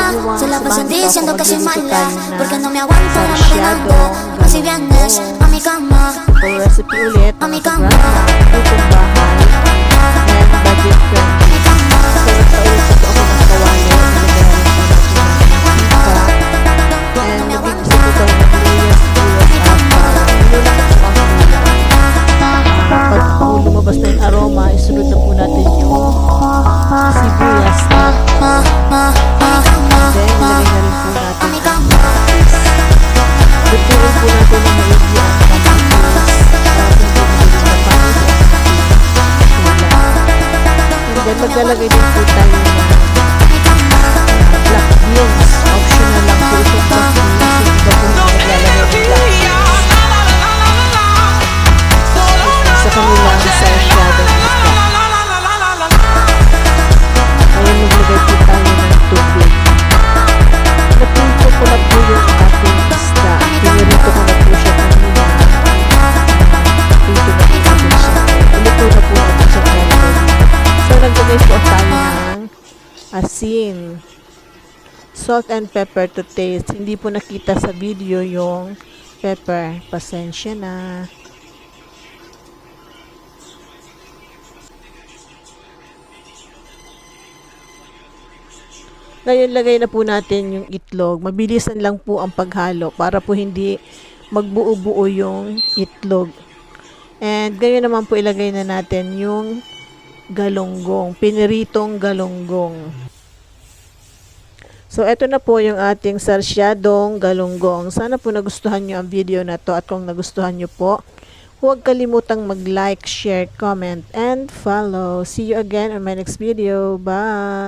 everyone. Se la pasa Samahan niyo po diciendo ako que soy magluluto mala, tayo porque no ng me aguanto sarsyado navegando. Así vienes a mi cama, simple recipe ulit, Mami, mga kama. kagrasa, lutong bahay, and budget friendly. mi cama. So, nagpaulit po ako ng kawali, nilagyan rin po natin ng and nagigisa po tayo ng luya, sibuyas, at bawang. Nilunak po ang luya. Pag po lumabas na yung aroma, isunod na po natin yung sibuyas at then ilagay na rin po natin A mi ang cama. lutuin po natin ng maigi ang kamatis para hindi magiging mapanis at sila. And then maglalagay din po tayo ng black beans. Optional lang po itong black beans. Yung iba po naglalagay ng black beans sa kanilang sarsyadong isda. Ngayon maglagay po tayo ng tubig. Napinto ko na po yung ating isda. Pinirito ko na po siya kanina. Pinto na po natin siya. Ilito na po natin siya kanina. So, naglagay po tayo ng asin, salt and pepper to taste. Hindi po nakita sa video yung pepper. Pasensya na. Ngayon, lagay na po natin yung itlog. Mabilisan lang po ang paghalo para po hindi magbuo-buo yung itlog. And ganyan naman po ilagay na natin yung galunggong, piniritong galunggong. So, eto na po yung ating sarsyadong galunggong. Sana po nagustuhan nyo ang video na to at kung nagustuhan nyo po, huwag kalimutang mag-like, share, comment, and follow. See you again on my next video. Bye!